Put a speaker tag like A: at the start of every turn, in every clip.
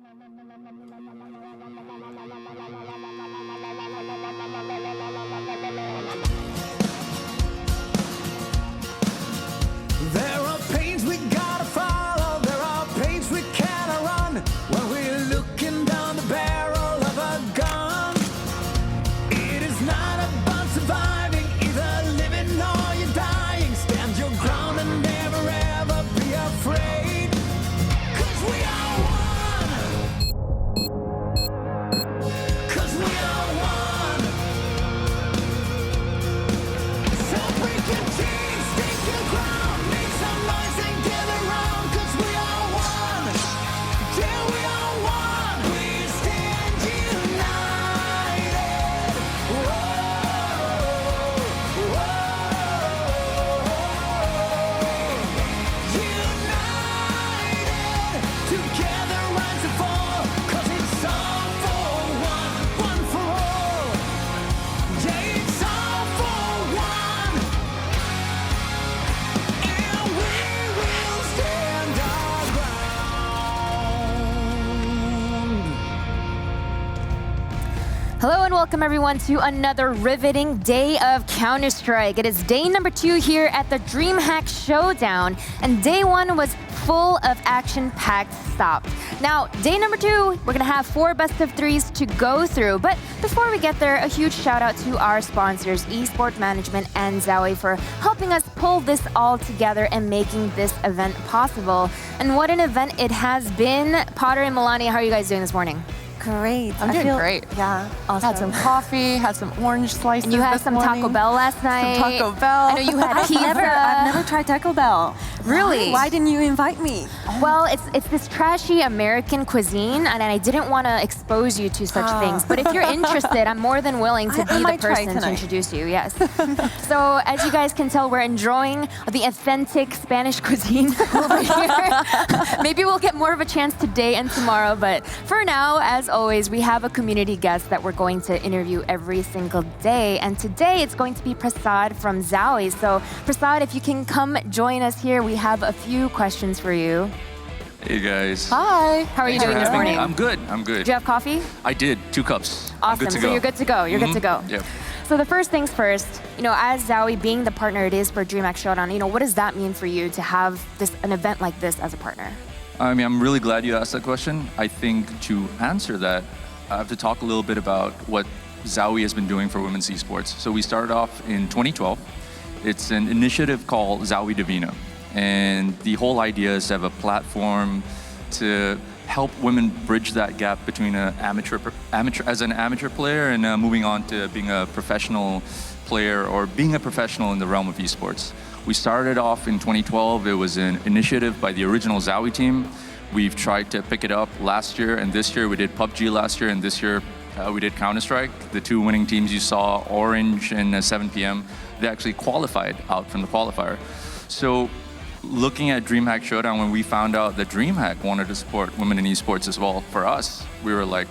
A: There are pains we gotta follow, there are pains we cannot run when we're looking down the barrel of a gun. It is not about surviving, either living or you're dying. Stand your ground and never ever be afraid, 'cause we are one. 'Cause we are one. So break your chains, take your ground, make some noise and gather round, 'cause we are one. Yeah, we are one. We stand united. Whoa, whoa. United, together rise and fall, 'cause it's all for one for all. Yeah, it's all for one. And we will stand our ground.
B: Hello and welcome everyone to another riveting day of Counter-Strike. It is day number 2 here at the DreamHack Showdown, and day 1 was full of action-packed stops. Now, day number 2, we're gonna have 4 best of 3s to go through, but before we get there, a huge shout out to our sponsors, Esport Management and Zowie, for helping us pull this all together and making this event possible. And what an event it has been. Potter and Melania, how are you guys doing this morning?
C: Great.
D: I'm doing great.
C: Yeah, awesome.
D: Had some coffee, had some orange slices.
B: And you had
D: this
B: some
D: morning.
B: Taco Bell last night.
D: Some Taco Bell.
B: I know you had pizza.
C: I've never tried Taco Bell.
B: Really?
C: Why didn't you invite me?
B: Well, it's this trashy American cuisine, and I didn't want to expose you to such things. But if you're interested, I'm more than willing to
C: I
B: be the
C: might try
B: person to
C: tonight.
B: introduce you. Yes. So as you guys can tell, we're enjoying the authentic Spanish cuisine over here. Maybe we'll get more of a chance today and tomorrow, but for now, as always, we have a community guest that we're going to interview every single day. And today it's going to be Prasad from Zowie. So Prasad, if you can come join us here, we have a few questions for you.
E: Hey guys.
D: Hi.
B: How are you
E: Thanks
B: doing
E: for
B: this
E: having me.
B: morning?
E: I'm good. I'm good.
B: Did you have coffee?
E: I did 2 cups. I'm
B: Awesome.
E: good to
B: So
E: go.
B: you're good to go. You're good to go.
E: Yep.
B: So the first things first, as Zowie being the partner it is for DreamHack Showdown, what does that mean for you to have an event like this as a partner?
E: I mean, I'm really glad you asked that question. I think to answer that, I have to talk a little bit about what Zowie has been doing for women's esports. So we started off in 2012. It's an initiative called Zowie Divina. And the whole idea is to have a platform to help women bridge that gap between an amateur player and moving on to being a professional player or being a professional in the realm of esports. We started off in 2012. It was an initiative by the original Zowie team. We've tried to pick it up last year and this year. We did PUBG last year and this year we did Counter-Strike. The 2 winning teams you saw, Orange and 7 p.m., they actually qualified out from the qualifier. So looking at DreamHack Showdown, when we found out that DreamHack wanted to support women in esports as well, for us, we were like,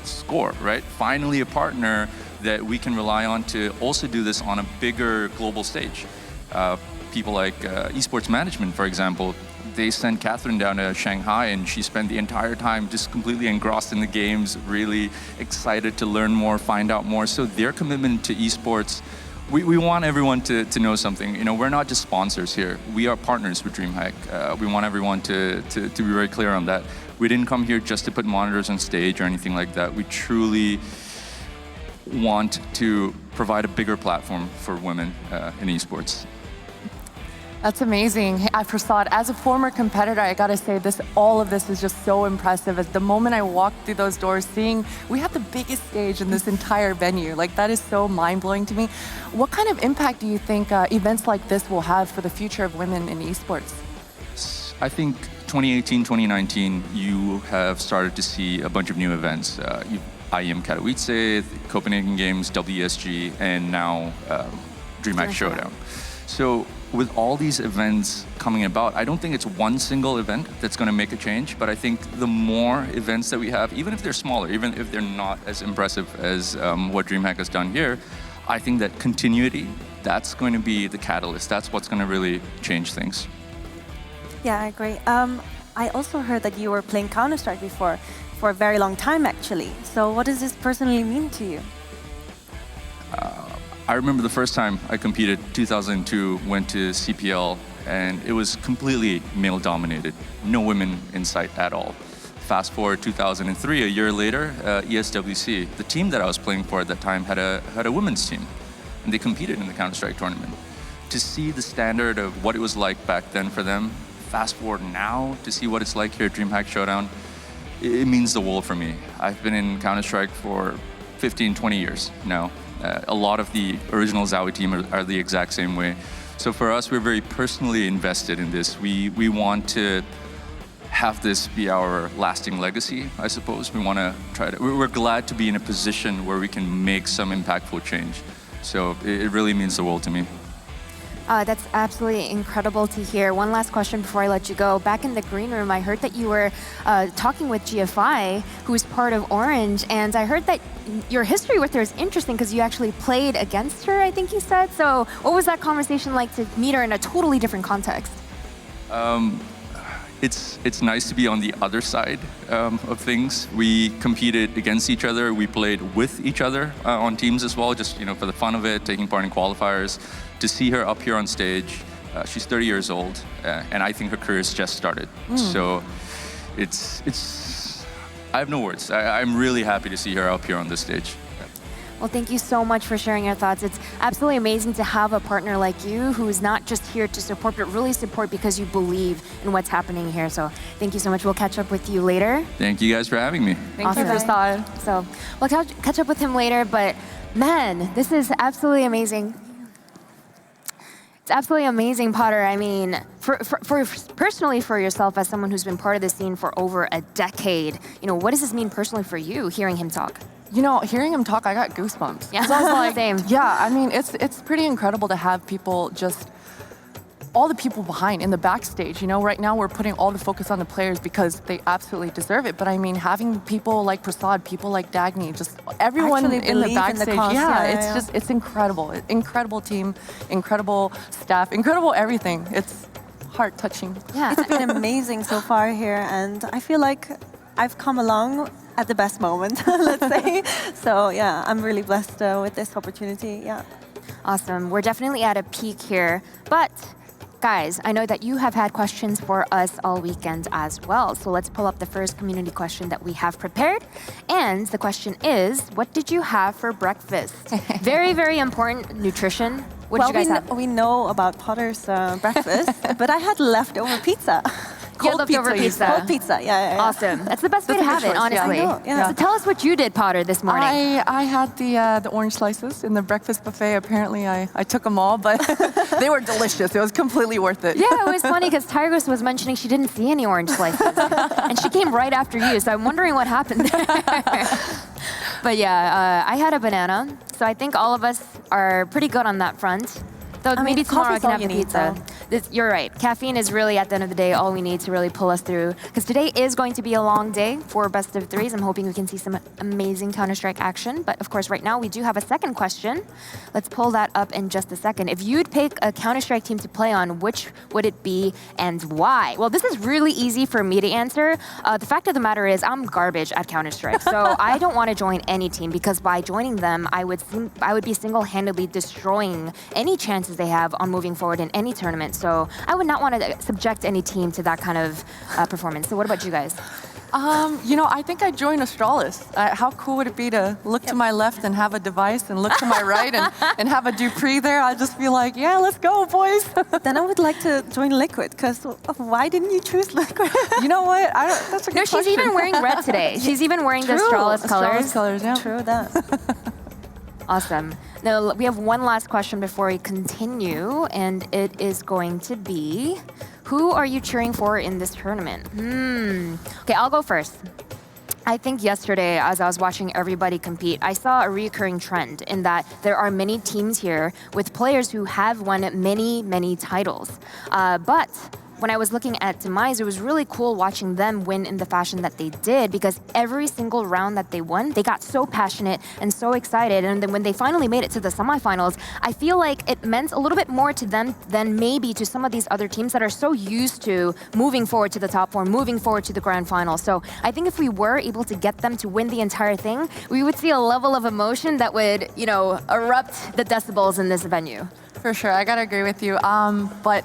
E: score, right? Finally a partner that we can rely on to also do this on a bigger global stage. People like Esports Management, for example, they sent Catherine down to Shanghai and she spent the entire time just completely engrossed in the games, really excited to learn more, find out more. So their commitment to esports, we want everyone to know something. We're not just sponsors here. We are partners with DreamHack. We want everyone to be very clear on that. We didn't come here just to put monitors on stage or anything like that. We truly want to provide a bigger platform for women in esports.
D: That's amazing. Hey, Prasad, as a former competitor, I gotta say all of this is just so impressive. As the moment I walked through those doors, seeing we have the biggest stage in this entire venue, that is so mind-blowing to me. What kind of impact do you think events like this will have for the future of women in esports?
E: I think 2018, 2019, you have started to see a bunch of new events. IEM Katowice, the Copenhagen Games, WSG, and now DreamHack Showdown. So with all these events coming about, I don't think it's one single event that's going to make a change, but I think the more events that we have, even if they're smaller, even if they're not as impressive as what DreamHack has done here, I think that continuity, that's going to be the catalyst. That's what's going to really change things.
C: Yeah, I agree. I also heard that you were playing Counter-Strike before. for a very long time, actually. So what does this personally mean to you?
E: I remember the first time I competed, 2002, went to CPL, and it was completely male-dominated. No women in sight at all. Fast forward 2003, a year later, ESWC, the team that I was playing for at that time had a women's team, and they competed in the Counter-Strike tournament. To see the standard of what it was like back then for them, fast forward now to see what it's like here at DreamHack Showdown, it means the world for me. I've been in Counter-Strike for 15, 20 years now. A lot of the original Zowie team are the exact same way. So for us, we're very personally invested in this. We want to have this be our lasting legacy, I suppose. We want to try to, we're glad to be in a position where we can make some impactful change. So it really means the world to me.
B: That's absolutely incredible to hear. One last question before I let you go. Back in the green room, I heard that you were talking with GFI, who's part of Orange, and I heard that your history with her is interesting because you actually played against her, I think you said. So what was that conversation like to meet her in a totally different context?
E: It's nice to be on the other side of things. We competed against each other. We played with each other on teams as well, just for the fun of it, taking part in qualifiers. To see her up here on stage, she's 30 years old, and I think her career's just started. So I have no words. I'm really happy to see her up here on this stage.
B: Well, thank you so much for sharing your thoughts. It's absolutely amazing to have a partner like you who is not just here to support, but really support because you believe in what's happening here. So thank you so much. We'll catch up with you later.
E: Thank you guys for having me.
D: Thank you, Prasad.
B: So we'll catch up with him later, but man, this is absolutely amazing. It's absolutely amazing, Potter. I mean, for personally for yourself as someone who's been part of the scene for over a decade, what does this mean personally for you, hearing him talk?
D: Hearing him talk, I got goosebumps.
B: Yeah,
D: so I was like,
B: same.
D: Yeah, I mean, it's pretty incredible to have people all the people behind in the backstage. Right now we're putting all the focus on the players because they absolutely deserve it. But I mean, having people like Prasad, people like Dagny, just everyone in the backstage. It's incredible. Incredible team, incredible staff, incredible everything. It's heart-touching.
B: Yeah,
C: It's been amazing so far here, and I feel like I've come along at the best moment, let's say. So yeah, I'm really blessed with this opportunity. Yeah.
B: Awesome. We're definitely at a peak here, but guys, I know that you have had questions for us all weekend as well. So let's pull up the first community question that we have prepared. And the question is, what did you have for breakfast? Very, very important, nutrition. What did you guys have?
C: We know about Potter's breakfast, but I had leftover pizza.
B: Leftover pizza.
C: Cold pizza, yeah.
B: Awesome. That's the best way to have it, honestly.
C: I know, yeah.
B: So tell us what you did, Potter, this morning.
D: I had the orange slices in the breakfast buffet. Apparently, I took them all, but they were delicious. It was completely worth it.
B: Yeah, it was funny because Tigress was mentioning she didn't see any orange slices. And she came right after you, so I'm wondering what happened there. But yeah, I had a banana. So I think all of us are pretty good on that front. Though maybe tomorrow I can have the pizza. You're right. Caffeine is really, at the end of the day, all we need to really pull us through. Because today is going to be a long day for best of threes. I'm hoping we can see some amazing Counter-Strike action. But of course, right now we do have a second question. Let's pull that up in just a second. If you'd pick a Counter-Strike team to play on, which would it be and why? Well, this is really easy for me to answer. The fact of the matter is I'm garbage at Counter-Strike. So I don't want to join any team because by joining them, I would be single-handedly destroying any chances they have on moving forward in any tournament. So I would not want to subject any team to that kind of performance. So what about you guys?
D: I think I'd join Astralis. How cool would it be to look to my left and have a device and look to my right and have a Dupree there? I'd just be like, yeah, let's go, boys.
C: Then I would like to join Liquid, because why didn't you choose Liquid?
D: You know what? That's a good question.
B: She's even wearing red today. She's even wearing the Astralis colors.
D: Astralis colors, yeah.
C: True that.
B: Awesome. Now, we have one last question before we continue, and it is going to be, who are you cheering for in this tournament? Okay, I'll go first. I think yesterday, as I was watching everybody compete, I saw a recurring trend in that there are many teams here with players who have won many, many titles. But when I was looking at Demise, it was really cool watching them win in the fashion that they did, because every single round that they won, they got so passionate and so excited. And then when they finally made it to the semifinals, I feel like it meant a little bit more to them than maybe to some of these other teams that are so used to moving forward to the top four, moving forward to the grand final. So I think if we were able to get them to win the entire thing, we would see a level of emotion that would, you know, erupt the decibels in this venue.
D: For sure, I gotta agree with you. But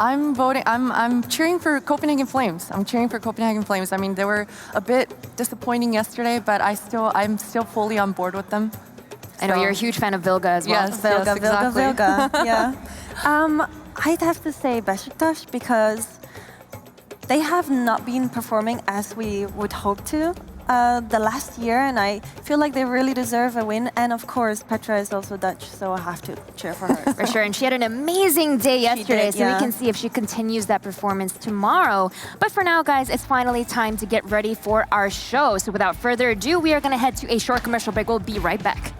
D: I'm voting. I'm cheering for Copenhagen Flames. I'm cheering for Copenhagen Flames. I mean, they were a bit disappointing yesterday, but I'm still fully on board with them.
B: I know you're a huge fan of Vilga as well.
D: Yes,
C: Vilga,
D: exactly.
C: Vilga, yeah. I'd have to say Beşiktaş because they have not been performing as we would hope to the last year, and I feel like they really deserve a win. And of course, Petra is also Dutch, so I have to cheer for her.
B: For sure, and she had an amazing day yesterday, so we can see if she continues that performance tomorrow. But for now, guys, it's finally time to get ready for our show. So without further ado, we are going to head to a short commercial break. We'll be right back.